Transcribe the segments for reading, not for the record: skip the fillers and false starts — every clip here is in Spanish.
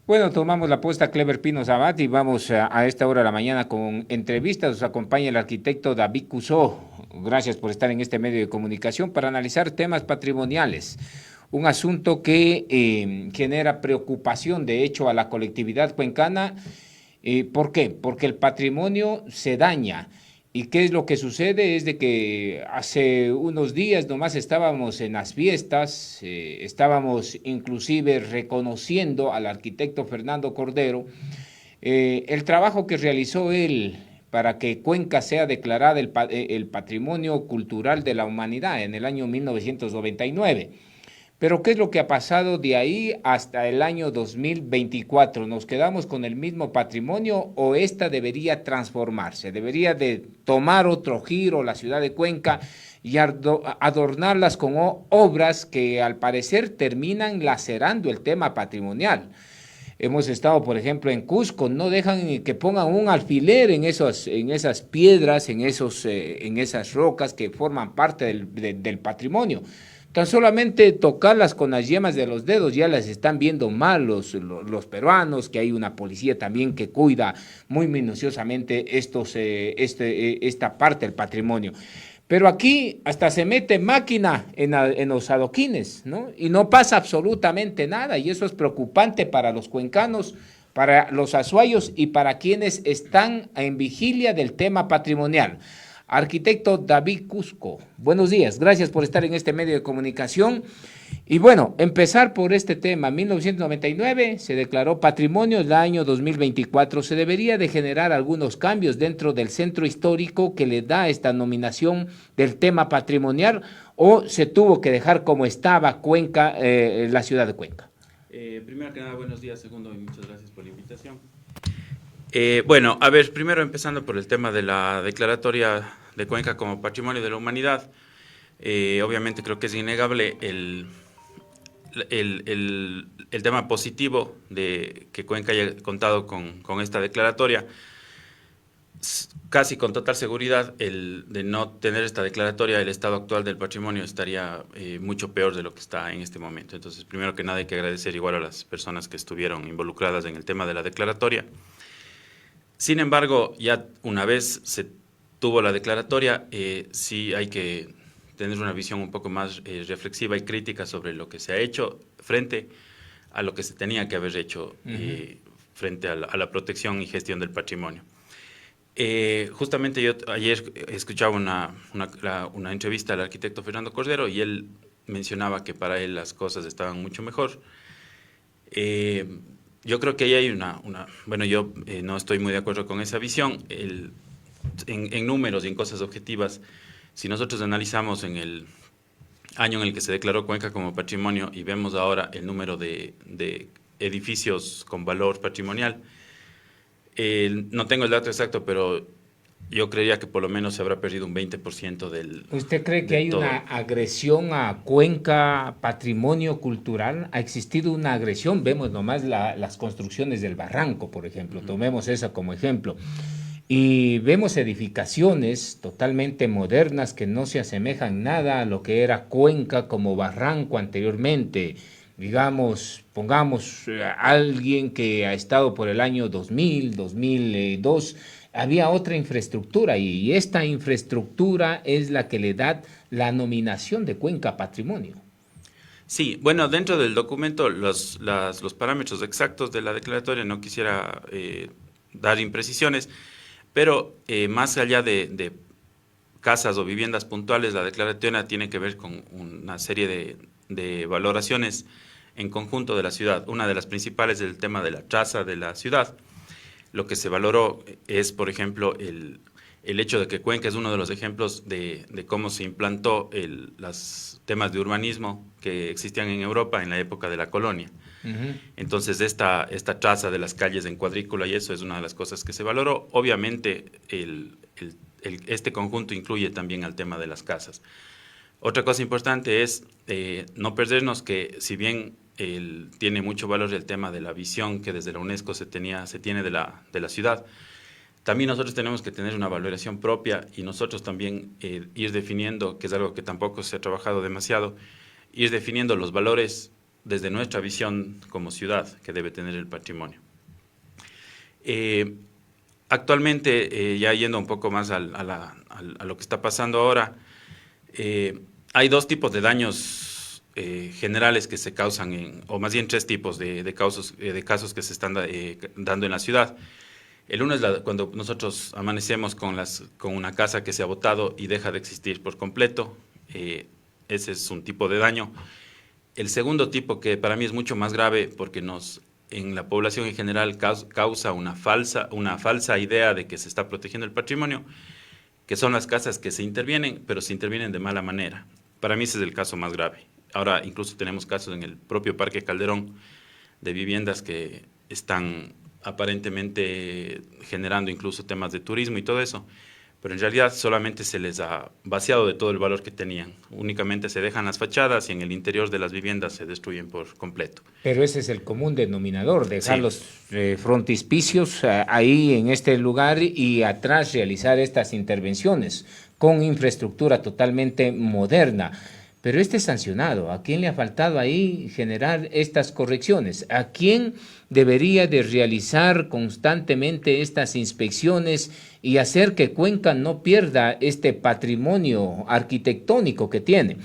Bueno, tomamos la posta Clever Pino Sabat y vamos a esta hora de la mañana con entrevistas. Nos acompaña el arquitecto David Cusó. Gracias por estar en este medio de comunicación para analizar temas patrimoniales. Un asunto que genera preocupación, de hecho, a la colectividad cuencana. ¿Por qué? Porque el patrimonio se daña. ¿Y qué es lo que sucede? Es de que hace unos días nomás estábamos en las fiestas, estábamos inclusive reconociendo al arquitecto Fernando Cordero, el trabajo que realizó él para que Cuenca sea declarada el patrimonio cultural de la humanidad en el año 1999. Pero ¿qué es lo que ha pasado de ahí hasta el año 2024? ¿Nos quedamos con el mismo patrimonio o esta debería transformarse? ¿Debería de tomar otro giro la ciudad de Cuenca y adornarlas con obras que al parecer terminan lacerando el tema patrimonial? Hemos estado, por ejemplo, en Cusco, no dejan que pongan un alfiler en esas piedras, en esas rocas que forman parte del patrimonio. Tan solamente tocarlas con las yemas de los dedos ya las están viendo mal los peruanos, que hay una policía también que cuida muy minuciosamente esta parte del patrimonio. Pero aquí hasta se mete máquina en los adoquines, ¿no? Y no pasa absolutamente nada, y eso es preocupante para los cuencanos, para los azuayos y para quienes están en vigilia del tema patrimonial. Arquitecto David Cusco, buenos días, gracias por estar en este medio de comunicación. Y bueno, empezar por este tema. 1999 se declaró patrimonio, el año 2024 se debería de generar algunos cambios dentro del centro histórico que le da esta nominación del tema patrimonial, o se tuvo que dejar como estaba Cuenca, la ciudad de Cuenca. Primero que nada, buenos días. Segundo, y muchas gracias por la invitación. Bueno, a ver, primero empezando por el tema de la declaratoria de Cuenca como Patrimonio de la Humanidad. Obviamente creo que es innegable el tema positivo de que Cuenca haya contado con esta declaratoria. Casi con total seguridad, el de no tener esta declaratoria, el estado actual del patrimonio estaría mucho peor de lo que está en este momento. Entonces, primero que nada, hay que agradecer igual a las personas que estuvieron involucradas en el tema de la declaratoria. Sin embargo, ya una vez se tuvo la declaratoria, sí hay que tener una visión un poco más reflexiva y crítica sobre lo que se ha hecho frente a lo que se tenía que haber hecho frente a la protección y gestión del patrimonio. Justamente yo ayer escuchaba una entrevista al arquitecto Fernando Cordero y él mencionaba que para él las cosas estaban mucho mejor. Yo creo que ahí hay bueno, yo no estoy muy de acuerdo con esa visión. En números y en cosas objetivas, si nosotros analizamos en el año en el que se declaró Cuenca como patrimonio y vemos ahora el número de edificios con valor patrimonial, no tengo el dato exacto, pero yo creería que por lo menos se habrá perdido un 20% del... ¿Usted cree que hay una agresión a Cuenca, patrimonio cultural? ¿Ha existido una agresión? Vemos nomás las construcciones del Barranco, por ejemplo, tomemos esa como ejemplo. Y vemos edificaciones totalmente modernas que no se asemejan nada a lo que era Cuenca como Barranco anteriormente. Digamos, pongamos alguien que ha estado por el año 2000, 2002, había otra infraestructura y esta infraestructura es la que le da la nominación de Cuenca Patrimonio. Sí, bueno, dentro del documento los parámetros exactos de la declaratoria no quisiera dar imprecisiones, pero más allá de casas o viviendas puntuales, la declaratoria tiene que ver con una serie de valoraciones en conjunto de la ciudad. Una de las principales es el tema de la traza de la ciudad. Lo que se valoró es, por ejemplo, el hecho de que Cuenca es uno de los ejemplos de cómo se implantó los temas de urbanismo que existían en Europa en la época de la colonia. Entonces, esta traza de las calles en cuadrícula y eso es una de las cosas que se valoró. Obviamente, este conjunto incluye también al tema de las casas. Otra cosa importante es no perdernos que, si bien tiene mucho valor el tema de la visión que desde la UNESCO se tiene de la ciudad, también nosotros tenemos que tener una valoración propia y nosotros también ir definiendo, que es algo que tampoco se ha trabajado demasiado, ir definiendo los valores desde nuestra visión como ciudad que debe tener el patrimonio. Actualmente, ya yendo un poco más a lo que está pasando ahora, hay dos tipos de daños generales que se causan, o más bien tres tipos de casos que se están dando en la ciudad. El uno es cuando nosotros amanecemos con una casa que se ha botado y deja de existir por completo. Ese es un tipo de daño. El segundo tipo, que para mí es mucho más grave porque en la población en general causa una falsa idea de que se está protegiendo el patrimonio, que son las casas que se intervienen, pero se intervienen de mala manera. Para mí ese es el caso más grave. Ahora incluso tenemos casos en el propio Parque Calderón de viviendas que están aparentemente generando incluso temas de turismo y todo eso, pero en realidad solamente se les ha vaciado de todo el valor que tenían. Únicamente se dejan las fachadas y en el interior de las viviendas se destruyen por completo. Pero ese es el común denominador, dejar Sí. los frontispicios ahí en este lugar y atrás realizar estas intervenciones con infraestructura totalmente moderna. Pero este es sancionado. ¿A quién le ha faltado ahí generar estas correcciones? ¿A quién debería de realizar constantemente estas inspecciones y hacer que Cuenca no pierda este patrimonio arquitectónico que tiene?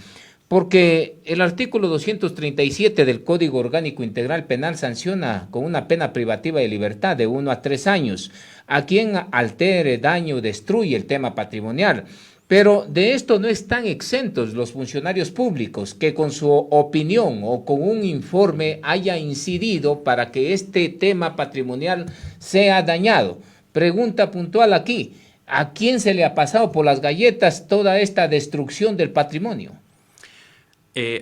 Porque el artículo 237 del Código Orgánico Integral Penal sanciona con una pena privativa de libertad de 1 a 3 años a quien altere, dañe o destruye el tema patrimonial. Pero de esto no están exentos los funcionarios públicos que con su opinión o con un informe haya incidido para que este tema patrimonial sea dañado. Pregunta puntual aquí, ¿a quién se le ha pasado por las galletas toda esta destrucción del patrimonio?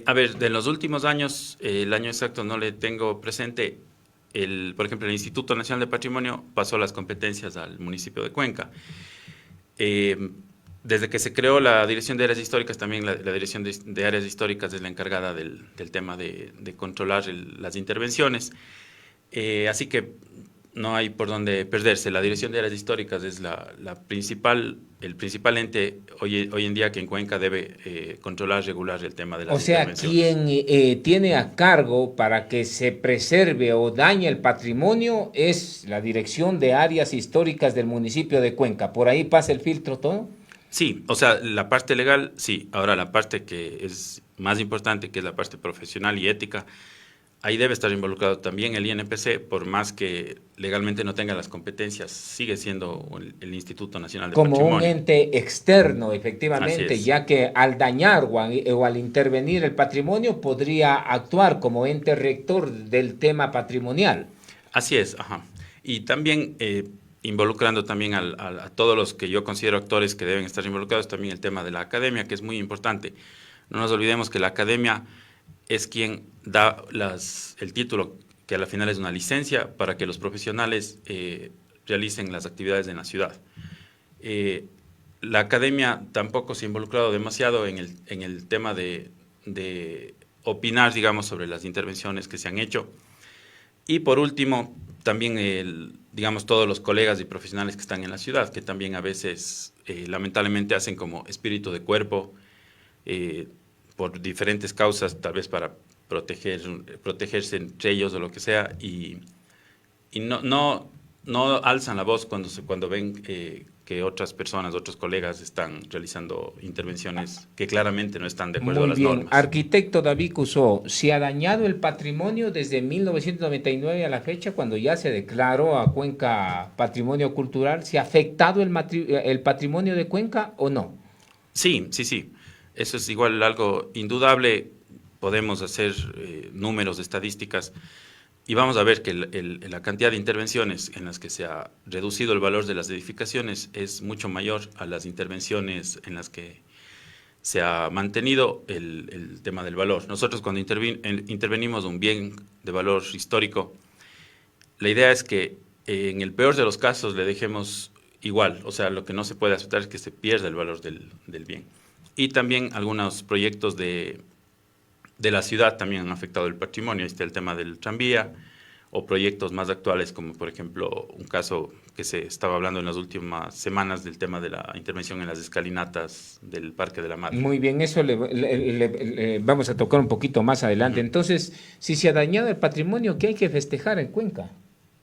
A ver, de los últimos años, el año exacto no le tengo presente, por ejemplo, el Instituto Nacional de Patrimonio pasó las competencias al municipio de Cuenca. Desde que se creó la Dirección de Áreas Históricas, también la Dirección de Áreas Históricas es la encargada del tema de controlar las intervenciones. Así que no hay por dónde perderse. La Dirección de Áreas Históricas es el principal ente hoy en día que en Cuenca debe controlar, regular el tema de las intervenciones. O sea, quien tiene a cargo para que se preserve o dañe el patrimonio es la Dirección de Áreas Históricas del municipio de Cuenca. ¿Por ahí pasa el filtro todo? Sí, o sea, la parte legal, sí. Ahora, la parte que es más importante, que es la parte profesional y ética, ahí debe estar involucrado también el INPC, por más que legalmente no tenga las competencias, sigue siendo el Instituto Nacional de Como Patrimonio. un ente externo, efectivamente, ya que al dañar o al intervenir el patrimonio podría actuar como ente rector del tema patrimonial. Así es, ajá. Y también involucrando también a todos los que yo considero actores que deben estar involucrados, también el tema de la academia, que es muy importante. No nos olvidemos que la academia es quien da el título, que a la final es una licencia, para que los profesionales realicen las actividades en la ciudad. La academia tampoco se ha involucrado demasiado en el tema de opinar, digamos, sobre las intervenciones que se han hecho. Y por último, también digamos, todos los colegas y profesionales que están en la ciudad, que también a veces lamentablemente hacen como espíritu de cuerpo, por diferentes causas, tal vez para protegerse entre ellos o lo que sea, y no alzan la voz cuando ven que otras personas, otros colegas están realizando intervenciones que claramente no están de acuerdo a las normas. Arquitecto David Cusó, ¿se ha dañado el patrimonio desde 1999 a la fecha, cuando ya se declaró a Cuenca Patrimonio Cultural? ¿Se ha afectado el patrimonio de Cuenca o no? Sí. Eso es igual algo indudable. Podemos hacer números, estadísticas, y vamos a ver que la cantidad de intervenciones en las que se ha reducido el valor de las edificaciones es mucho mayor a las intervenciones en las que se ha mantenido el tema del valor. Nosotros cuando intervenimos un bien de valor histórico, la idea es que en el peor de los casos le dejemos igual. O sea, lo que no se puede aceptar es que se pierda el valor del bien. Y también algunos proyectos de la ciudad también han afectado el patrimonio. Está el tema del tranvía, o proyectos más actuales como, por ejemplo, un caso que se estaba hablando en las últimas semanas del tema de la intervención en las escalinatas del Parque de la Madre. Muy bien, eso le vamos a tocar un poquito más adelante. Entonces, si se ha dañado el patrimonio, ¿qué hay que festejar en Cuenca?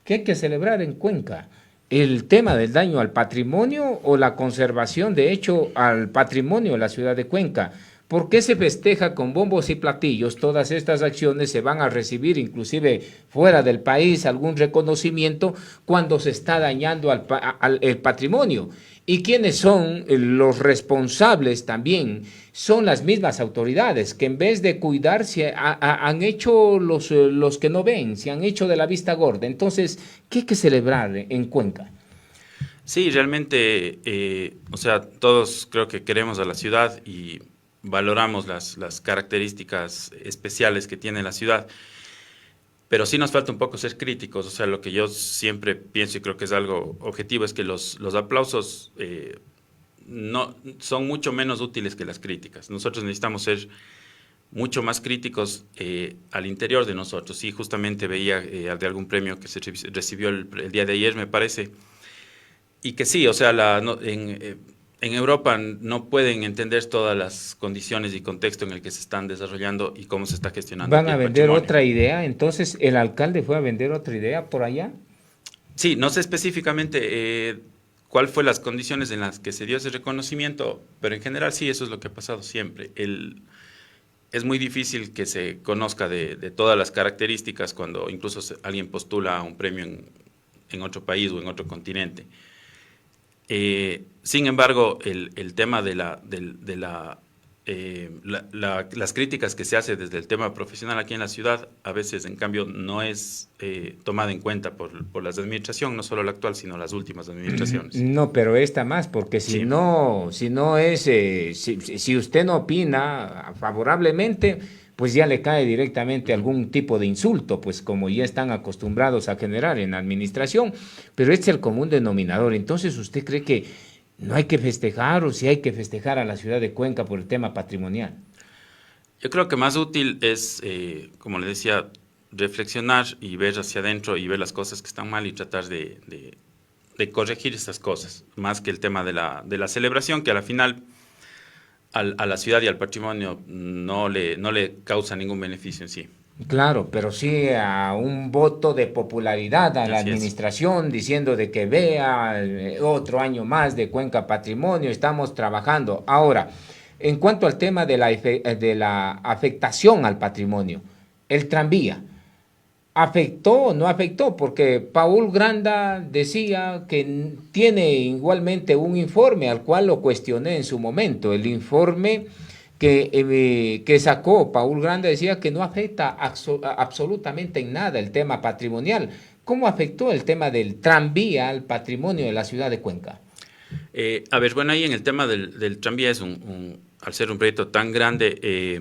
¿Qué hay que celebrar en Cuenca? ¿El tema del daño al patrimonio o la conservación, de hecho, al patrimonio de la ciudad de Cuenca? ¿Por qué se festeja con bombos y platillos? Todas estas acciones se van a recibir, inclusive fuera del país, algún reconocimiento cuando se está dañando el patrimonio. ¿Y quiénes son los responsables también? Son las mismas autoridades que en vez de cuidarse han hecho los que no ven, se han hecho de la vista gorda. Entonces, ¿qué hay que celebrar en Cuenca? Sí, realmente, o sea, todos creo que queremos a la ciudad y valoramos las características especiales que tiene la ciudad, pero sí nos falta un poco ser críticos. O sea, lo que yo siempre pienso y creo que es algo objetivo es que los aplausos no, son mucho menos útiles que las críticas. Nosotros necesitamos ser mucho más críticos al interior de nosotros. Sí, justamente veía de algún premio que se recibió el día de ayer, me parece, y que sí, o sea, en Europa no pueden entender todas las condiciones y contexto en el que se están desarrollando y cómo se está gestionando. ¿Van a vender otra idea? Entonces, ¿el alcalde fue a vender otra idea por allá? Sí, no sé específicamente cuál fue las condiciones en las que se dio ese reconocimiento, pero en general sí, eso es lo que ha pasado siempre. Es muy difícil que se conozca de todas las características cuando incluso alguien postula a un premio en otro país o en otro continente. Sin embargo, el tema de las críticas que se hace desde el tema profesional aquí en la ciudad, a veces, en cambio, no es tomada en cuenta por la administración, no solo la actual, sino las últimas administraciones. No, pero esta más, porque si Sí. no es, si usted no opina favorablemente, pues ya le cae directamente algún tipo de insulto, pues como ya están acostumbrados a generar en la administración, pero este es el común denominador. Entonces, ¿usted cree que no hay que festejar o si hay que festejar a la ciudad de Cuenca por el tema patrimonial? Yo creo que más útil es, como le decía, reflexionar y ver hacia adentro y ver las cosas que están mal y tratar de corregir esas cosas, más que el tema de la celebración, que a la final a la ciudad y al patrimonio no le causa ningún beneficio en sí. Claro, pero sí a un voto de popularidad a la Así es. administración diciendo de que vea otro año más de Cuenca Patrimonio, estamos trabajando. Ahora, en cuanto al tema de la afectación al patrimonio, el tranvía, ¿afectó o no afectó? Porque Paul Granda decía que tiene igualmente un informe al cual lo cuestioné en su momento. El informe que sacó Paul Granda decía que no afecta absolutamente en nada el tema patrimonial. ¿Cómo afectó el tema del tranvía al patrimonio de la ciudad de Cuenca? A ver, bueno, ahí en el tema del tranvía al ser un proyecto tan grande,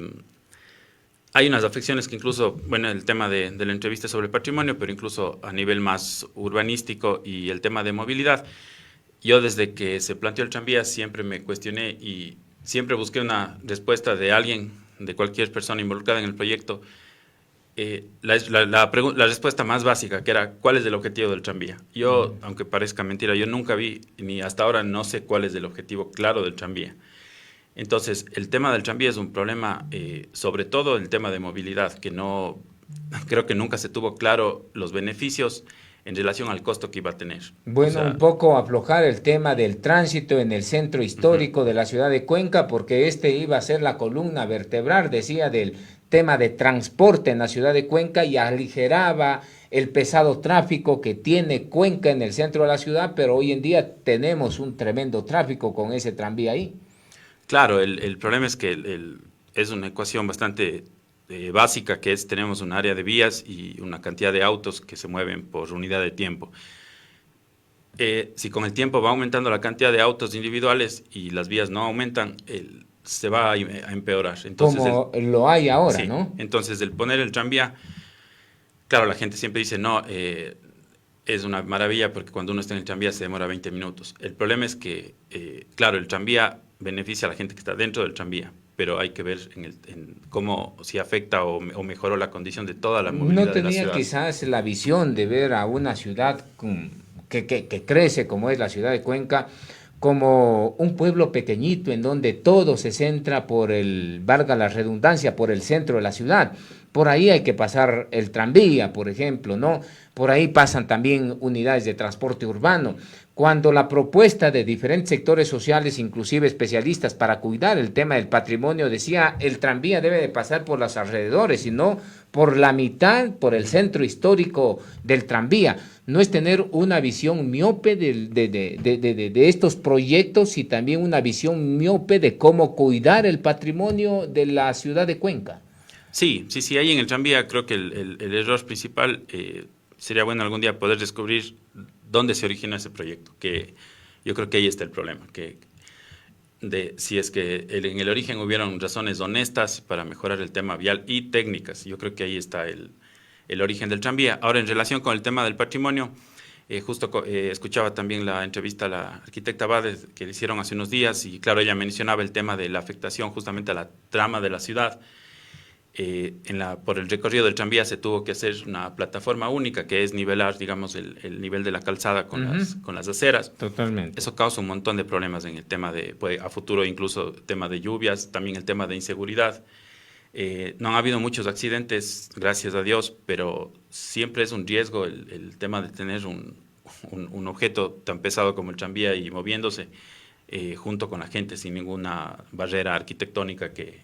hay unas afecciones que incluso, bueno, el tema de la entrevista sobre patrimonio, pero incluso a nivel más urbanístico y el tema de movilidad. Yo desde que se planteó el tranvía siempre me cuestioné y siempre busqué una respuesta de alguien, de cualquier persona involucrada en el proyecto, la respuesta más básica, que era, ¿cuál es el objetivo del tranvía? Yo, aunque parezca mentira, yo nunca vi, ni hasta ahora no sé cuál es el objetivo claro del tranvía. Entonces, el tema del tranvía es un problema, sobre todo el tema de movilidad, que no, creo que nunca se tuvo claro los beneficios en relación al costo que iba a tener. Bueno, O sea, un poco aflojar el tema del tránsito en el centro histórico de la ciudad de Cuenca, porque este iba a ser la columna vertebral, decía, del tema de transporte en la ciudad de Cuenca y aligeraba el pesado tráfico que tiene Cuenca en el centro de la ciudad, pero hoy en día tenemos un tremendo tráfico con ese tranvía ahí. claro, el problema es que es una ecuación bastante básica, que es tenemos un área de vías y una cantidad de autos que se mueven por unidad de tiempo. Si con el tiempo va aumentando la cantidad de autos individuales y las vías no aumentan, se va a empeorar. Entonces, Como lo hay ahora, sí, ¿no? entonces el poner el tranvía, claro, la gente siempre dice, no, es una maravilla porque cuando uno está en el tranvía se demora 20 minutos. El problema es que, claro, el tranvía beneficia a la gente que está dentro del tranvía, pero hay que ver en cómo si afecta o mejoró la condición de toda la movilidad No de la tenía ciudad. quizás la visión de ver a una ciudad que crece como es la ciudad de Cuenca, como un pueblo pequeñito en donde todo se centra por valga la redundancia, por el centro de la ciudad. Por ahí hay que pasar el tranvía, por ejemplo, ¿no? Por ahí pasan también unidades de transporte urbano. Cuando la propuesta de diferentes sectores sociales, inclusive especialistas, para cuidar el tema del patrimonio, decía el tranvía debe de pasar por los alrededores y no por la mitad, por el centro histórico del tranvía. No es tener una visión miope de estos proyectos y también una visión miope de cómo cuidar el patrimonio de la ciudad de Cuenca. Sí, ahí en el tranvía creo que el error principal sería bueno algún día poder descubrir dónde se originó ese proyecto, que yo creo que ahí está el problema, que si es que en el origen hubieron razones honestas para mejorar el tema vial y técnicas, yo creo que ahí está el origen del tranvía. Ahora, en relación con el tema del patrimonio, justo escuchaba también la entrevista a la arquitecta Báez que le hicieron hace unos días y claro, ella mencionaba el tema de la afectación justamente a la trama de la ciudad. Por el recorrido del tranvía se tuvo que hacer una plataforma única que es nivelar, digamos, el nivel de la calzada con las aceras. Totalmente. Eso causa un montón de problemas en el tema a futuro incluso tema de lluvias, también el tema de inseguridad. No han habido muchos accidentes, gracias a Dios, pero siempre es un riesgo el tema de tener un objeto tan pesado como el tranvía y moviéndose junto con la gente sin ninguna barrera arquitectónica que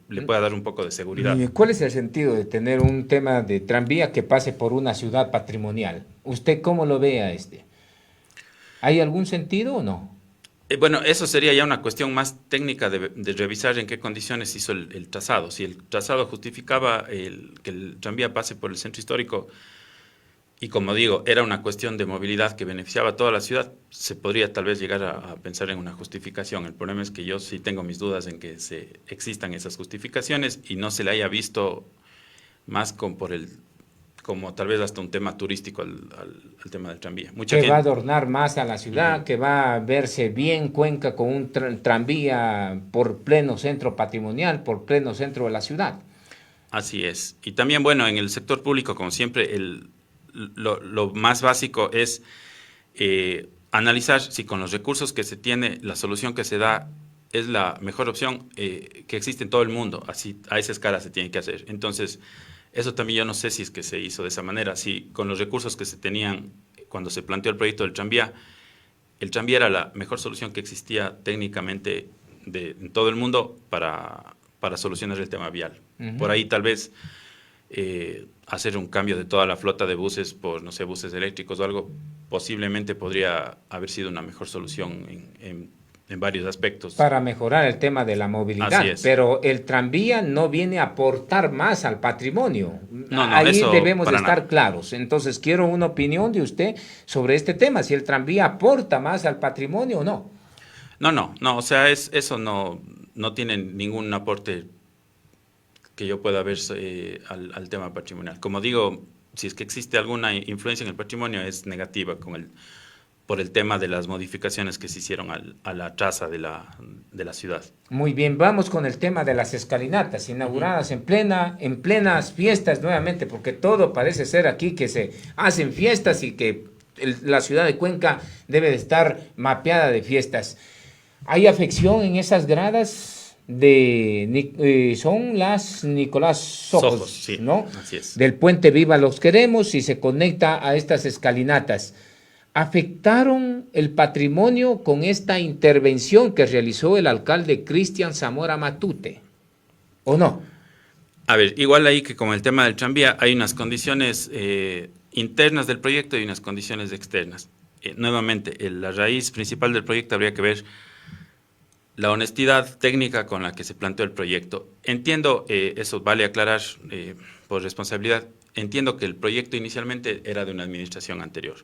le pueda dar un poco de seguridad. ¿Cuál es el sentido de tener un tema de tranvía que pase por una ciudad patrimonial? ¿Usted cómo lo ve a este? ¿Hay algún sentido o no? Bueno, eso sería ya una cuestión más técnica de revisar en qué condiciones hizo el trazado. Si el trazado justificaba que el tranvía pase por el centro histórico y, como digo, era una cuestión de movilidad que beneficiaba a toda la ciudad, se podría tal vez llegar a pensar en una justificación. El problema es que yo sí tengo mis dudas en que existan esas justificaciones y no se le haya visto más como tal vez hasta un tema turístico al tema del tranvía. Va a adornar más a la ciudad, que va a verse bien Cuenca con un tranvía por pleno centro patrimonial, por pleno centro de la ciudad. Así es. Y también, bueno, en el sector público, como siempre, lo más básico es analizar si con los recursos que se tiene, la solución que se da es la mejor opción que existe en todo el mundo. Así, a esa escala se tiene que hacer. Entonces, eso también yo no sé si es que se hizo de esa manera. Si con los recursos que se tenían cuando se planteó el proyecto del tranvía, el tranvía era la mejor solución que existía técnicamente en todo el mundo para solucionar el tema vial. Por ahí tal vez hacer un cambio de toda la flota de buses por, no sé, buses eléctricos o algo, posiblemente podría haber sido una mejor solución en varios aspectos. Para mejorar el tema de la movilidad, pero el tranvía no viene a aportar más al patrimonio. No, ahí debemos de estar claros. Entonces, quiero una opinión de usted sobre este tema, si el tranvía aporta más al patrimonio o no. No, o sea, eso no tiene ningún aporte que yo pueda ver al tema patrimonial. Como digo, si es que existe alguna influencia en el patrimonio, es negativa por el tema de las modificaciones que se hicieron a la traza de la ciudad. Muy bien, vamos con el tema de las escalinatas, inauguradas en plenas fiestas nuevamente, porque todo parece ser aquí que se hacen fiestas y que la ciudad de Cuenca debe de estar mapeada de fiestas. ¿Hay afección en esas gradas? Son las Nicolás Sojos, sí, ¿no? Así es. Del puente Viva Los Queremos y se conecta a estas escalinatas. ¿Afectaron el patrimonio con esta intervención que realizó el alcalde Cristian Zamora Matute o no? A ver, igual ahí que como el tema del tranvía, hay unas condiciones internas del proyecto y unas condiciones externas. Nuevamente, la raíz principal del proyecto habría que ver la honestidad técnica con la que se planteó el proyecto. Entiendo, eso vale aclarar por responsabilidad, entiendo que el proyecto inicialmente era de una administración anterior.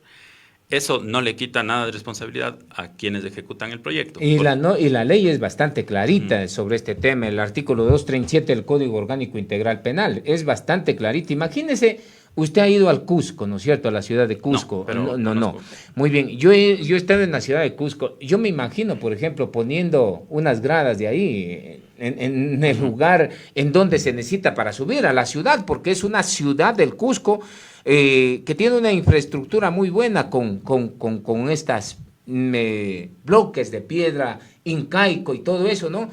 Eso no le quita nada de responsabilidad a quienes ejecutan el proyecto. Y la ley es bastante clarita sobre este tema. El artículo 237 del Código Orgánico Integral Penal es bastante clarita. Imagínese Usted ha ido al Cusco, ¿no es cierto? A la ciudad de Cusco. No, pero No. Muy bien. Yo he estado en la ciudad de Cusco. Yo me imagino, por ejemplo, poniendo unas gradas de ahí en el lugar en donde se necesita para subir a la ciudad, porque es una ciudad del Cusco que tiene una infraestructura muy buena con estas bloques de piedra incaico y todo eso, ¿no?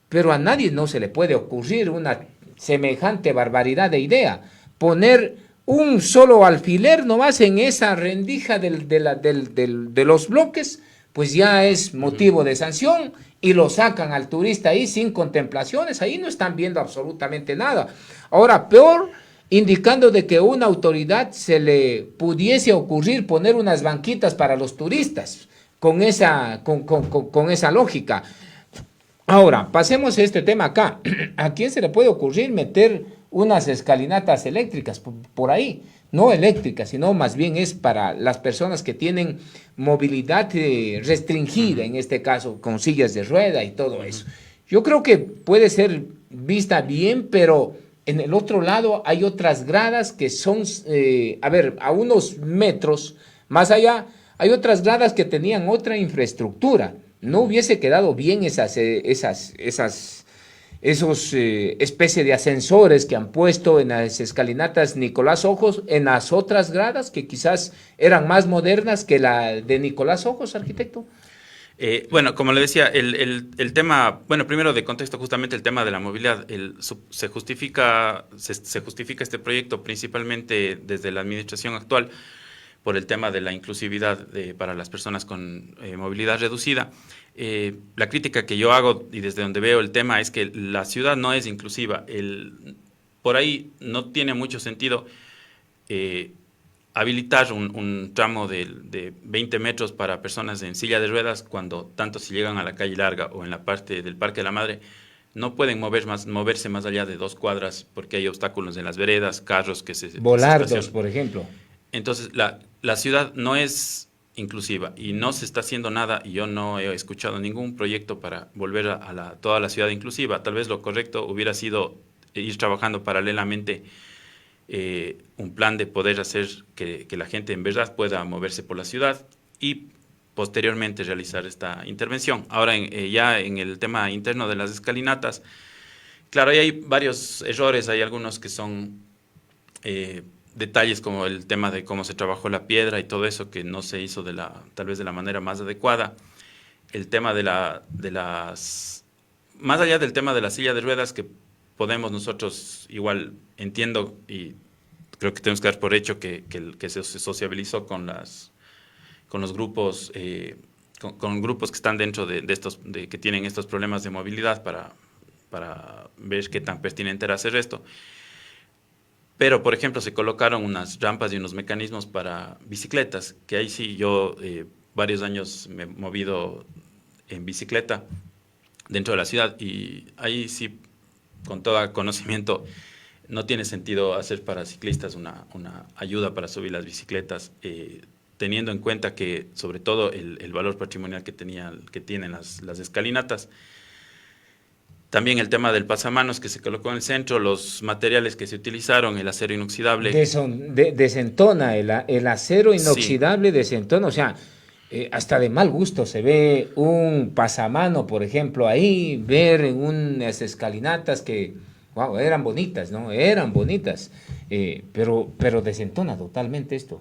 Pero a nadie no se le puede ocurrir una semejante barbaridad de idea. Poner un solo alfiler nomás en esa rendija de los bloques, pues ya es motivo de sanción y lo sacan al turista ahí sin contemplaciones, ahí no están viendo absolutamente nada. Ahora, peor, indicando de que a una autoridad se le pudiese ocurrir poner unas banquitas para los turistas, con esa lógica. Ahora, pasemos a este tema acá. ¿A quién se le puede ocurrir meter unas escalinatas eléctricas por ahí? No eléctricas, sino más bien es para las personas que tienen movilidad restringida, en este caso, con sillas de rueda y todo eso. Yo creo que puede ser vista bien, pero en el otro lado hay otras gradas que son, a unos metros más allá, hay otras gradas que tenían otra infraestructura. No hubiese quedado bien esos especie de ascensores que han puesto en las escalinatas Nicolás Ojos, en las otras gradas que quizás eran más modernas que la de Nicolás Ojos, arquitecto. Bueno, como le decía, el tema, bueno, primero de contexto, justamente el tema de la movilidad, se justifica este proyecto principalmente desde la administración actual por el tema de la inclusividad para las personas con movilidad reducida. La crítica que yo hago y desde donde veo el tema es que la ciudad no es inclusiva. Por ahí no tiene mucho sentido habilitar un tramo de 20 metros para personas en silla de ruedas cuando tanto si llegan a la calle larga o en la parte del Parque de la Madre no pueden moverse más allá de 2 cuadras porque hay obstáculos en las veredas, carros que se volardos, por ejemplo. Entonces, la ciudad no es inclusiva y no se está haciendo nada y yo no he escuchado ningún proyecto para volver a toda la ciudad inclusiva. Tal vez lo correcto hubiera sido ir trabajando paralelamente un plan de poder hacer que la gente en verdad pueda moverse por la ciudad y posteriormente realizar esta intervención. Ahora, ya en el tema interno de las escalinatas, claro, ahí hay varios errores, hay algunos que son detalles como el tema de cómo se trabajó la piedra y todo eso que no se hizo tal vez de la manera más adecuada. El tema más allá del tema de la silla de ruedas que podemos nosotros, igual entiendo y creo que tenemos que dar por hecho que se sociabilizó con los grupos, con grupos que están dentro de estos, que tienen estos problemas de movilidad para ver qué tan pertinente era hacer esto. Pero, por ejemplo, se colocaron unas rampas y unos mecanismos para bicicletas, que ahí sí yo varios años me he movido en bicicleta dentro de la ciudad y ahí sí, con todo conocimiento, no tiene sentido hacer para ciclistas una ayuda para subir las bicicletas, teniendo en cuenta que, sobre todo, el valor patrimonial que tienen las escalinatas. También el tema del pasamanos que se colocó en el centro, los materiales que se utilizaron, el acero inoxidable. Desentona, el acero inoxidable, sí. Desentona, o sea, hasta de mal gusto se ve un pasamano, por ejemplo, ahí, ver en unas escalinatas que, wow, eran bonitas, ¿no? Eran bonitas, pero desentona totalmente esto.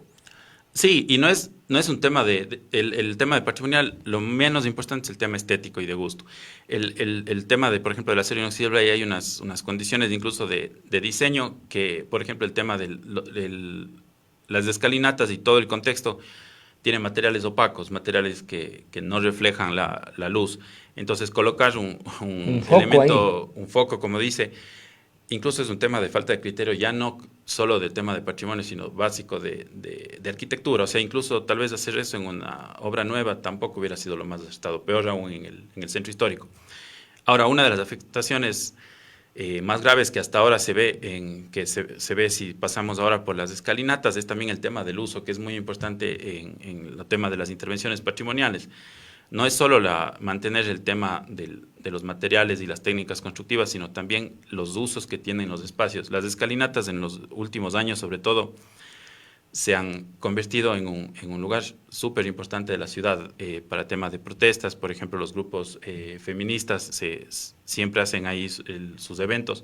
Sí, y no es un tema el tema de patrimonial, lo menos importante es el tema estético y de gusto. El tema de, por ejemplo, del acero inoxidable, ahí hay unas condiciones incluso de diseño que, por ejemplo, el tema de las escalinatas y todo el contexto tiene materiales opacos, materiales que no reflejan la luz. Entonces, colocar un elemento, un foco, como dice, incluso es un tema de falta de criterio, ya no solo del tema de patrimonio, sino básico de arquitectura. O sea, incluso tal vez hacer eso en una obra nueva tampoco hubiera sido lo más acertado, peor aún en el centro histórico. Ahora, una de las afectaciones más graves que hasta ahora se ve si pasamos ahora por las escalinatas es también el tema del uso, que es muy importante en el tema de las intervenciones patrimoniales. no es solo mantener el tema de los materiales y las técnicas constructivas, sino también los usos que tienen los espacios. Las escalinatas en los últimos años, sobre todo, se han convertido en un lugar súper importante de la ciudad para temas de protestas. Por ejemplo, los grupos feministas siempre hacen ahí sus eventos.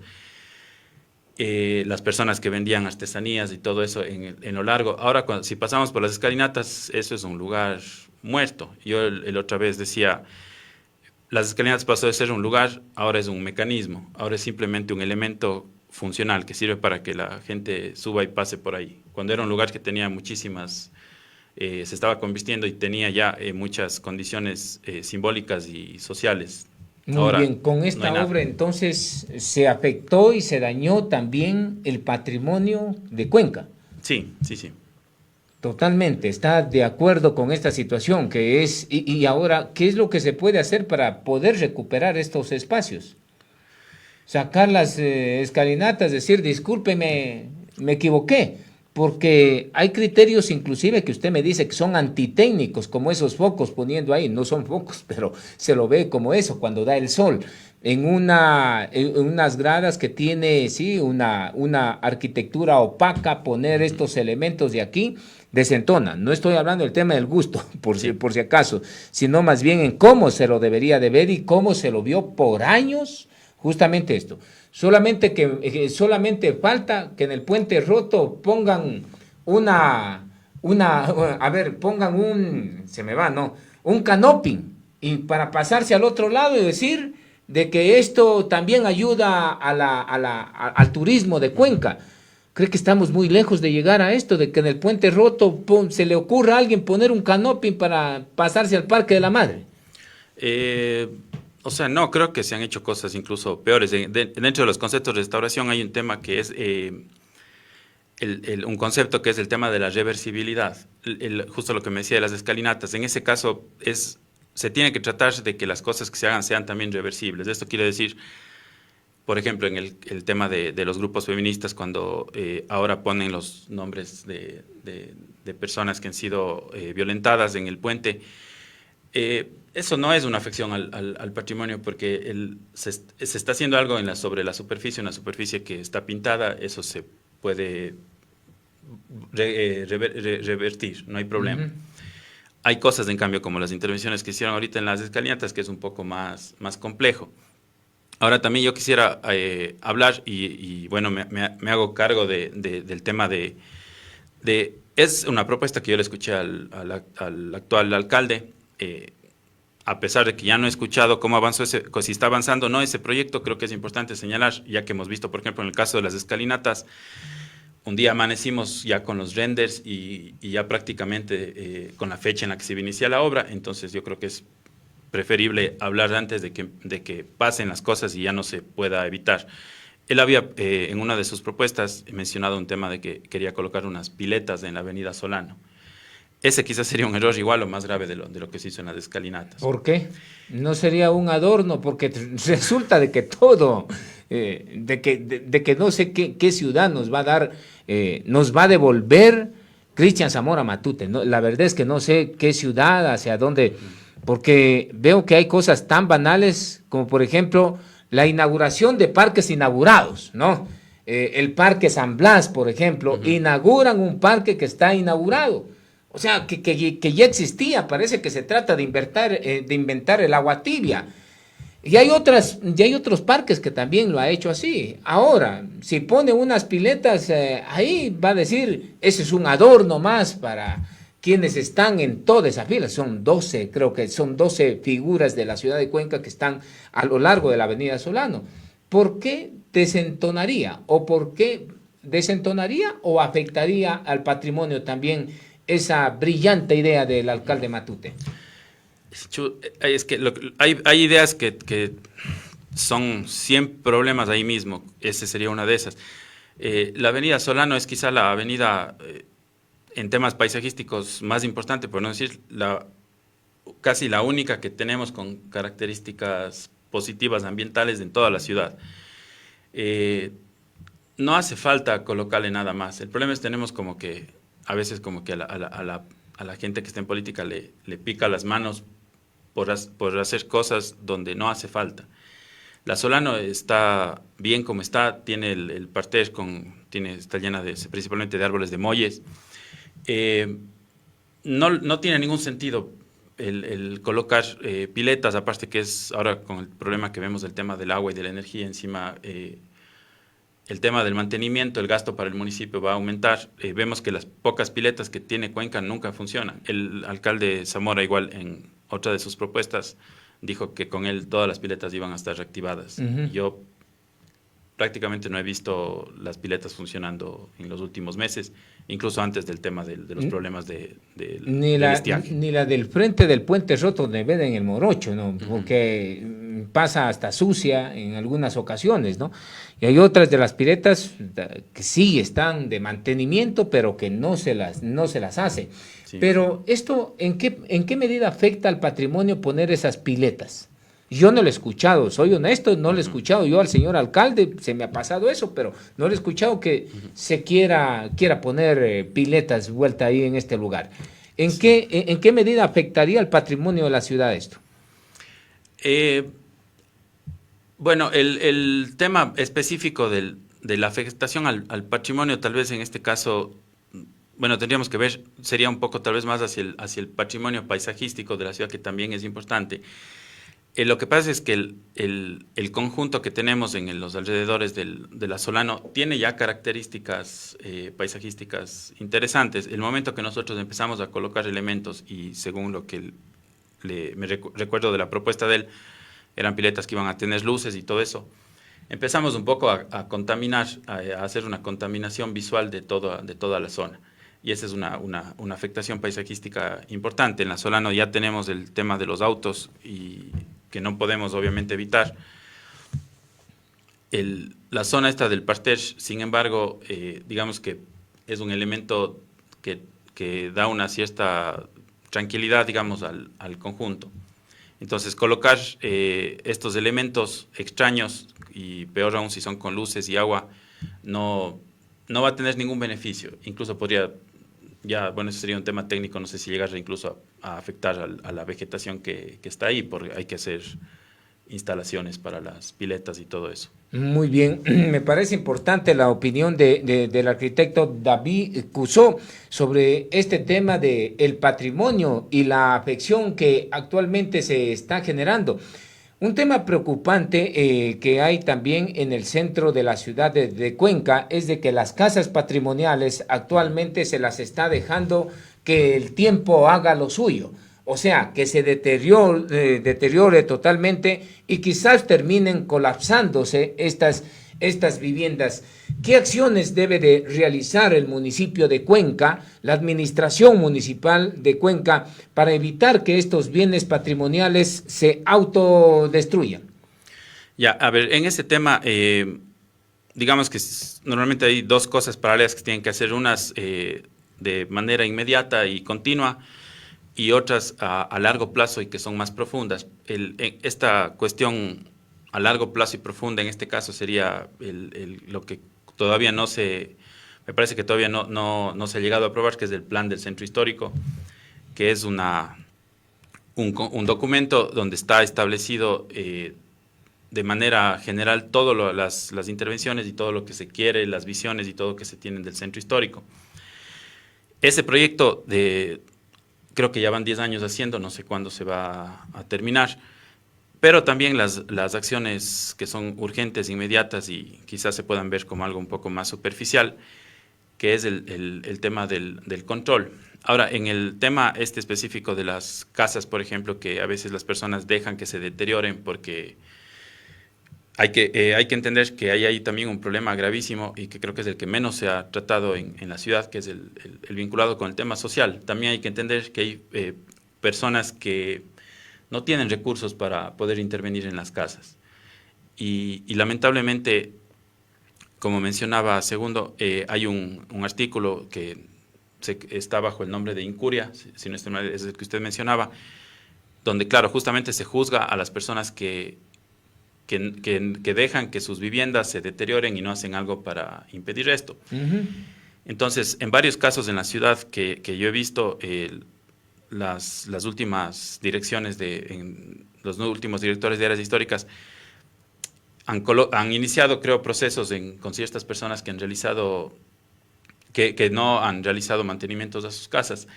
Las personas que vendían artesanías y todo eso en lo largo. Ahora, si pasamos por las escalinatas, eso es un lugar muerto. Yo el otra vez decía, las escalinatas pasó de ser un lugar, ahora es un mecanismo, ahora es simplemente un elemento funcional que sirve para que la gente suba y pase por ahí. Cuando era un lugar que tenía muchísimas, se estaba convirtiendo y tenía ya muchas condiciones simbólicas y sociales. Muy Ahora, bien, con no hay esta nada. obra entonces se afectó y se dañó también el patrimonio de Cuenca. Sí, sí, sí. Totalmente, está de acuerdo con esta situación que es, y ahora, ¿qué es lo que se puede hacer para poder recuperar estos espacios? Sacar las escalinatas, decir, discúlpeme, me equivoqué, porque hay criterios inclusive que usted me dice que son antitécnicos, como esos focos poniendo ahí, no son focos, pero se lo ve como eso cuando da el sol, en unas gradas que tiene, sí, una arquitectura opaca, poner estos elementos de aquí, desentona. No estoy hablando del tema del gusto, Sí. por si acaso, sino más bien en cómo se lo debería de ver y cómo se lo vio por años. Justamente esto. Solamente falta que en el puente roto pongan a ver, pongan se me va, ¿no? Un canoping y para pasarse al otro lado y decir de que esto también ayuda al turismo de Cuenca. ¿Cree que estamos muy lejos de llegar a esto, de que en el puente roto se le ocurra a alguien poner un canoping para pasarse al Parque de la Madre? Eh, o sea, no, creo que se han hecho cosas incluso peores. Dentro de los conceptos de restauración hay un tema que es un concepto que es el tema de la reversibilidad. Justo lo que me decía de las escalinatas. En ese caso se tiene que tratar de que las cosas que se hagan sean también reversibles. Esto quiere decir, por ejemplo, en el tema de los grupos feministas, cuando ahora ponen los nombres de personas que han sido violentadas en el puente. Eso no es una afección al patrimonio porque se está haciendo algo sobre la superficie, una superficie que está pintada, eso se puede revertir, no hay problema. Ujú. Hay cosas, en cambio, como las intervenciones que hicieron ahorita en las escalinatas, que es un poco más complejo. Ahora también yo quisiera hablar bueno, me hago cargo del tema es una propuesta que yo le escuché al actual alcalde, a pesar de que ya no he escuchado cómo avanzó si está avanzando o no ese proyecto, creo que es importante señalar, ya que hemos visto, por ejemplo, en el caso de las escalinatas, un día amanecimos ya con los renders y ya prácticamente con la fecha en la que se inicia la obra, entonces yo creo que es preferible hablar antes de que pasen las cosas y ya no se pueda evitar. Él había, en una de sus propuestas, mencionado un tema de que quería colocar unas piletas en la avenida Solano. Ese quizás sería un error igual o más grave de lo que se hizo en las escalinatas. ¿Por qué? No sería un adorno, porque resulta de que todo, de que no sé qué ciudad nos va a dar, nos va a devolver Cristian Zamora Matute, ¿no? La verdad es que no sé qué ciudad, hacia dónde, porque veo que hay cosas tan banales como por ejemplo la inauguración de parques inaugurados, ¿no? El Parque San Blas, por ejemplo, inauguran un parque que está inaugurado. O sea, que ya existía, parece que se trata de inventar el agua tibia. Y hay otros parques que también lo ha hecho así. Ahora, si pone unas piletas, ahí va a decir, ese es un adorno más para quienes están en toda esa fila. Son 12, creo que son 12 figuras de la ciudad de Cuenca que están a lo largo de la avenida Solano. ¿Por qué desentonaría? ¿O por qué desentonaría o afectaría al patrimonio también esa brillante idea del alcalde Matute? Es que hay ideas que son 100 problemas ahí mismo. Ese sería una de esas. La avenida Solano es quizá la avenida en temas paisajísticos más importante, por no decir casi la única que tenemos con características positivas ambientales en toda la ciudad. No hace falta colocarle nada más. El problema es que tenemos como que a veces como que a la gente que está en política le pica las manos por hacer cosas donde no hace falta. La Solano está bien como está, tiene el parterre está llena principalmente de árboles de molles. No tiene ningún sentido el colocar piletas, aparte que es ahora con el problema que vemos del tema del agua y de la energía encima, el tema del mantenimiento, el gasto para el municipio va a aumentar. Vemos que las pocas piletas que tiene Cuenca nunca funcionan. El alcalde Zamora igual en otra de sus propuestas dijo que con él todas las piletas iban a estar reactivadas. Yo prácticamente no he visto las piletas funcionando en los últimos meses, incluso antes del tema de los problemas del estiaje. Ni la del frente del puente roto de Veda en el Morocho, ¿no? Porque pasa hasta sucia en algunas ocasiones, ¿no? Y hay otras de las piletas que sí están de mantenimiento, pero que no se las hace. Sí. Pero esto, ¿en qué medida afecta al patrimonio poner esas piletas? Yo no lo he escuchado, soy honesto, no lo he escuchado. Yo al señor alcalde se me ha pasado eso, pero no lo he escuchado que se quiera poner piletas vuelta ahí en este lugar. ¿En qué medida afectaría al patrimonio de la ciudad esto? Bueno, el tema específico de la afectación al patrimonio, tal vez en este caso, bueno, tendríamos que ver, sería un poco tal vez más hacia el patrimonio paisajístico de la ciudad, que también es importante. Lo que pasa es que el conjunto que tenemos en los alrededores de la Solano tiene ya características paisajísticas interesantes. El momento que nosotros empezamos a colocar elementos, y según lo que recuerdo de la propuesta de él, eran piletas que iban a tener luces y todo eso, empezamos un poco a contaminar, a hacer una contaminación visual de toda la zona. Y esa es una afectación paisajística importante. En la Solano ya tenemos el tema de los autos y que no podemos obviamente evitar. La zona esta del parterre, sin embargo, digamos que es un elemento que da una cierta tranquilidad, digamos, al conjunto. Entonces, colocar estos elementos extraños, y peor aún si son con luces y agua, no va a tener ningún beneficio. Incluso podría, eso sería un tema técnico, no sé si llegar incluso a afectar a la vegetación que está ahí, porque hay que hacer instalaciones para las piletas y todo eso. Muy bien, me parece importante la opinión del arquitecto David Cusó sobre este tema del patrimonio y la afección que actualmente se está generando. Un tema preocupante que hay también en el centro de la ciudad de Cuenca es de que las casas patrimoniales actualmente se las está dejando que el tiempo haga lo suyo. O sea, que se deteriore totalmente y quizás terminen colapsándose estas viviendas. ¿Qué acciones debe de realizar el municipio de Cuenca, la administración municipal de Cuenca, para evitar que estos bienes patrimoniales se autodestruyan? Ya, a ver, en ese tema, digamos que normalmente hay dos cosas paralelas que tienen que hacer, unas de manera inmediata y continua, y otras a largo plazo y que son más profundas. Esta cuestión a largo plazo y profunda en este caso sería lo que todavía me parece que todavía no se ha llegado a aprobar, que es el plan del centro histórico, que es un documento donde está establecido de manera general todas las intervenciones y todo lo que se quiere, las visiones y todo lo que se tienen del centro histórico. Ese proyecto creo que ya van 10 años haciendo, no sé cuándo se va a terminar, pero también las acciones que son urgentes, inmediatas y quizás se puedan ver como algo un poco más superficial, que es el tema del control. Ahora, en el tema específico de las casas, por ejemplo, que a veces las personas dejan que se deterioren porque hay que entender que hay ahí también un problema gravísimo y que creo que es el que menos se ha tratado en la ciudad, que es el vinculado con el tema social. También hay que entender que hay personas que no tienen recursos para poder intervenir en las casas. Y lamentablemente, como mencionaba Segundo, hay un artículo que está bajo el nombre de incuria, si no estoy mal, es el que usted mencionaba, donde, claro, justamente se juzga a las personas que dejan que sus viviendas se deterioren y no hacen algo para impedir esto. Entonces, en varios casos en la ciudad que yo he visto, las últimas direcciones los últimos directores de áreas históricas han iniciado, creo, procesos con ciertas personas que han realizado, que no han realizado mantenimientos a sus casas.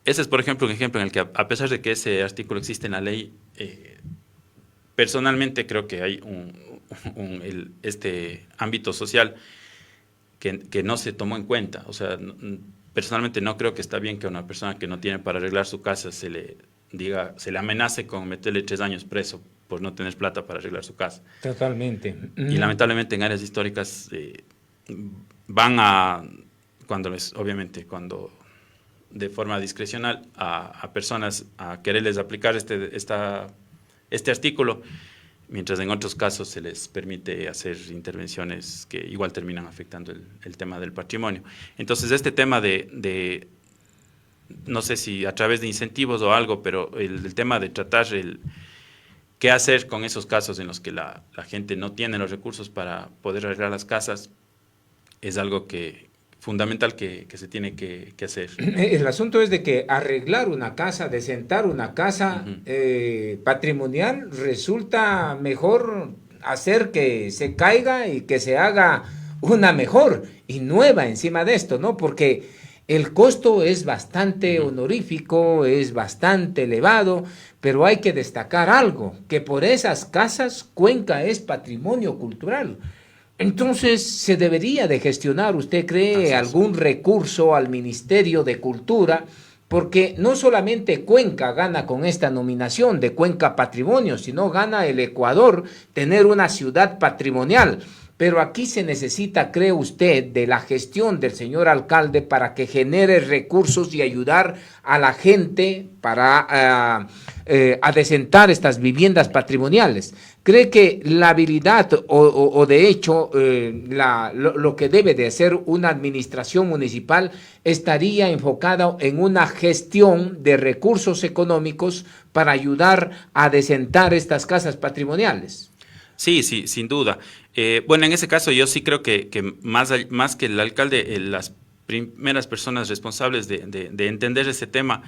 Ese es, por ejemplo, un ejemplo en el que, a pesar de que ese artículo existe en la ley, personalmente creo que hay este ámbito social que no se tomó en cuenta. O sea, personalmente no creo que está bien que a una persona que no tiene para arreglar su casa se le amenace con meterle 3 años preso por no tener plata para arreglar su casa. Totalmente. Y lamentablemente en áreas históricas obviamente, cuando de forma discrecional a personas a quererles aplicar este artículo, mientras en otros casos se les permite hacer intervenciones que igual terminan afectando el tema del patrimonio. Entonces, este tema no sé si a través de incentivos o algo, pero el tema de tratar qué hacer con esos casos en los que la gente no tiene los recursos para poder arreglar las casas, es algo fundamental que se tiene que hacer. El asunto es de que arreglar una casa, desentar una casa patrimonial, resulta mejor hacer que se caiga y que se haga una mejor y nueva encima de esto, ¿no? Porque el costo es bastante honorífico, es bastante elevado, pero hay que destacar algo, que por esas casas Cuenca es patrimonio cultural. Entonces, ¿se debería de gestionar, usted cree, algún recurso al Ministerio de Cultura? Porque no solamente Cuenca gana con esta nominación de Cuenca Patrimonio, sino gana el Ecuador tener una ciudad patrimonial. Pero aquí se necesita, ¿cree usted, de la gestión del señor alcalde para que genere recursos y ayudar a la gente para adecentar estas viviendas patrimoniales? ¿Cree que la habilidad o de hecho lo que debe de hacer una administración municipal estaría enfocada en una gestión de recursos económicos para ayudar a adecentar estas casas patrimoniales? Sí, sin duda. Bueno, en ese caso yo sí creo que más que el alcalde, las primeras personas responsables de entender ese tema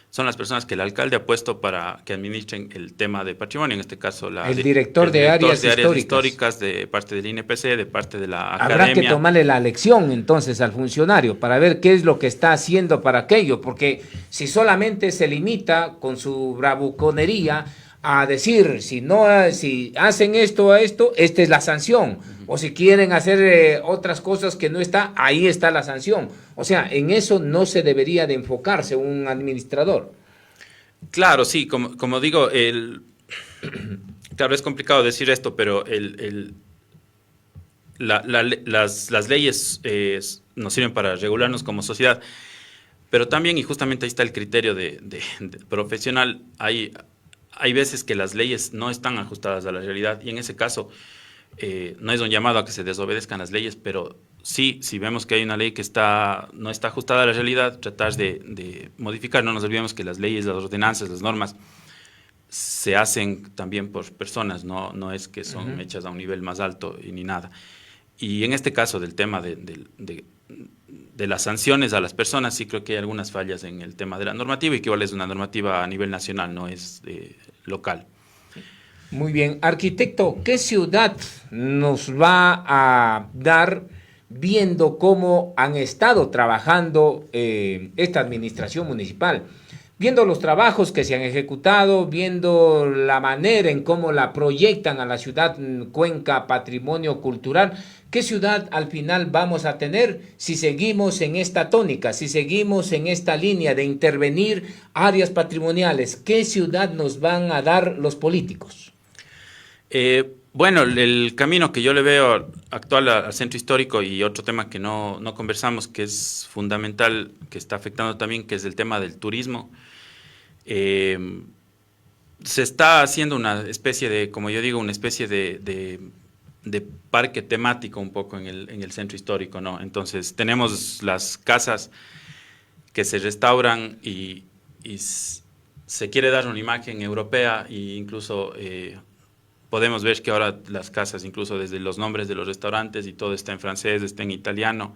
son las personas que el alcalde ha puesto para que administren el tema de patrimonio, en este caso el director de áreas históricas de parte del INPC, de parte de la academia. Habrá que tomarle la lección entonces al funcionario para ver qué es lo que está haciendo para aquello, porque si solamente se limita con su bravuconería a decir, si hacen esto a esto, esta es la sanción. O si quieren hacer otras cosas que no está, ahí está la sanción. O sea, en eso no se debería de enfocarse un administrador. Claro, sí, como digo, claro, es complicado decir esto, pero las leyes nos sirven para regularnos como sociedad, pero también, y justamente ahí está el criterio de profesional, hay veces que las leyes no están ajustadas a la realidad y en ese caso no es un llamado a que se desobedezcan las leyes, pero sí, si vemos que hay una ley que no está ajustada a la realidad, tratar de modificar. No nos olvidemos que las leyes, las ordenanzas, las normas se hacen también por personas, no es que son hechas a un nivel más alto ni nada. Y en este caso del tema de las sanciones a las personas, sí creo que hay algunas fallas en el tema de la normativa y que igual es una normativa a nivel nacional, no es local. Muy bien. Arquitecto, ¿qué ciudad nos va a dar viendo cómo han estado trabajando esta administración municipal? Viendo los trabajos que se han ejecutado, viendo la manera en cómo la proyectan a la ciudad Cuenca Patrimonio Cultural, ¿qué ciudad al final vamos a tener si seguimos en esta tónica, si seguimos en esta línea de intervenir áreas patrimoniales? ¿Qué ciudad nos van a dar los políticos? Bueno, el camino que yo le veo actual al centro histórico y otro tema que no conversamos, que es fundamental, que está afectando también, que es el tema del turismo. Se está haciendo una especie de, como yo digo, una especie de parque temático un poco en el centro histórico, ¿no? Entonces tenemos las casas que se restauran y se quiere dar una imagen europea e incluso podemos ver que ahora las casas, incluso desde los nombres de los restaurantes y todo está en francés, está en italiano.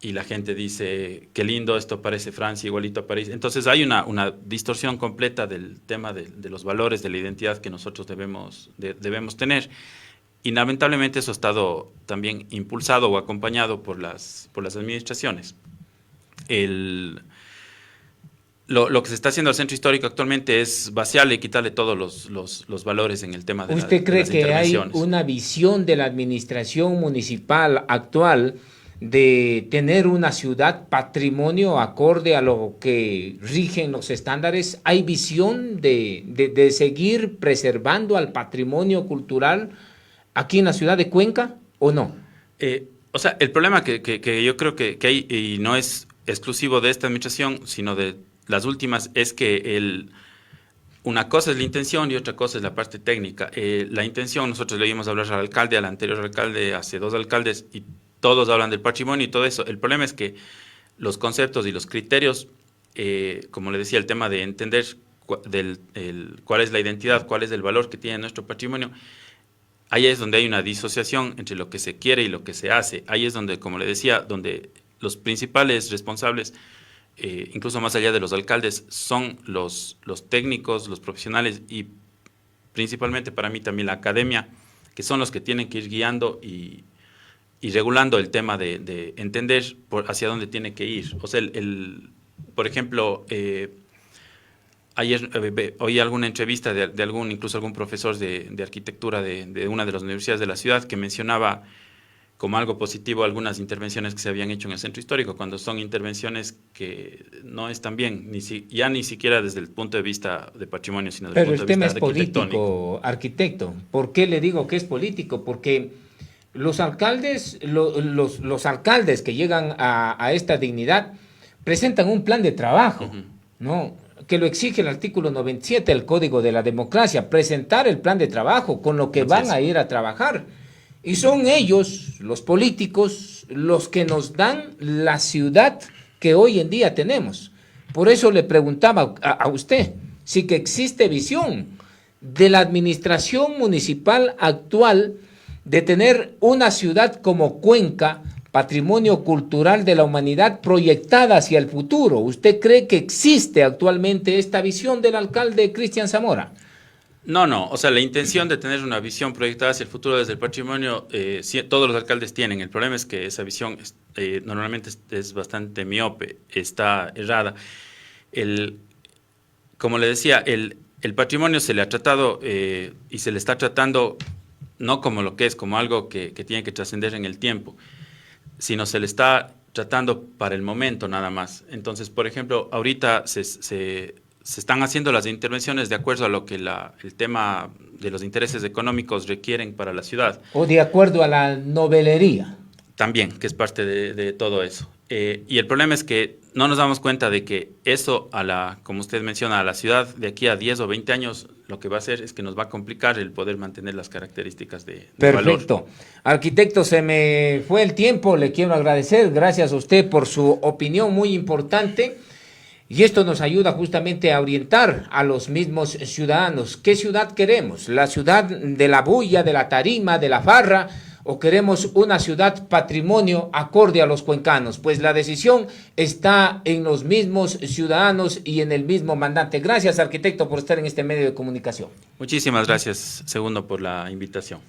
y la gente dice, qué lindo, esto parece Francia, igualito a París. Entonces hay una distorsión completa del tema de los valores, de la identidad que nosotros debemos tener. Y lamentablemente eso ha estado también impulsado o acompañado por las administraciones. Lo que se está haciendo al centro histórico actualmente es vaciarle y quitarle todos los valores en el tema de ¿Usted cree las que hay intervenciones. una visión de la administración municipal actual de tener una ciudad patrimonio acorde a lo que rigen los estándares? ¿Hay visión de seguir preservando al patrimonio cultural aquí en la ciudad de Cuenca o no? O sea, el problema que yo creo que hay, y no es exclusivo de esta administración, sino de las últimas, es que una cosa es la intención y otra cosa es la parte técnica. La intención, nosotros le oímos hablar al alcalde, al anterior alcalde, hace 2 alcaldes, y todos hablan del patrimonio y todo eso. El problema es que los conceptos y los criterios, como le decía, el tema de entender cuál es la identidad, cuál es el valor que tiene nuestro patrimonio, ahí es donde hay una disociación entre lo que se quiere y lo que se hace. Ahí es donde, como le decía, donde los principales responsables, incluso más allá de los alcaldes, son los técnicos, los profesionales y principalmente para mí también la academia, que son los que tienen que ir guiando y regulando el tema de entender hacia dónde tiene que ir. O sea, por ejemplo, ayer oí alguna entrevista de incluso algún profesor de arquitectura de una de las universidades de la ciudad que mencionaba como algo positivo algunas intervenciones que se habían hecho en el centro histórico, cuando son intervenciones que no están bien, ya ni siquiera desde el punto de vista de patrimonio, sino desde el punto de vista arquitectónico. Pero el tema es político, arquitecto. ¿Por qué le digo que es político? Porque los alcaldes, los alcaldes que llegan a esta dignidad presentan un plan de trabajo, ¿no? Que lo exige el artículo 97 del Código de la Democracia, presentar el plan de trabajo con lo que van a ir a trabajar. Y son ellos, los políticos, los que nos dan la ciudad que hoy en día tenemos. Por eso le preguntaba a usted si que existe visión de la administración municipal actual de tener una ciudad como Cuenca, patrimonio cultural de la humanidad, proyectada hacia el futuro. ¿Usted cree que existe actualmente esta visión del alcalde Cristian Zamora? No, o sea, la intención de tener una visión proyectada hacia el futuro desde el patrimonio, todos los alcaldes tienen. El problema es que esa visión normalmente es bastante miope, está errada. Como le decía, el patrimonio se le ha tratado y se le está tratando no como lo que es, como algo que tiene que trascender en el tiempo, sino se le está tratando para el momento nada más. Entonces, por ejemplo, ahorita se están haciendo las intervenciones de acuerdo a lo que el tema de los intereses económicos requieren para la ciudad. O de acuerdo a la novelería. También, que es parte de todo eso. Y el problema es que no nos damos cuenta de que eso, como usted menciona, a la ciudad de aquí a 10 o 20 años, lo que va a hacer es que nos va a complicar el poder mantener las características de valor. Perfecto. Arquitecto, se me fue el tiempo, le quiero agradecer. Gracias a usted por su opinión muy importante. Y esto nos ayuda justamente a orientar a los mismos ciudadanos. ¿Qué ciudad queremos? ¿La ciudad de la bulla, de la tarima, de la farra? ¿O queremos una ciudad patrimonio acorde a los cuencanos? Pues la decisión está en los mismos ciudadanos y en el mismo mandante. Gracias, arquitecto, por estar en este medio de comunicación. Muchísimas gracias, Segundo, por la invitación.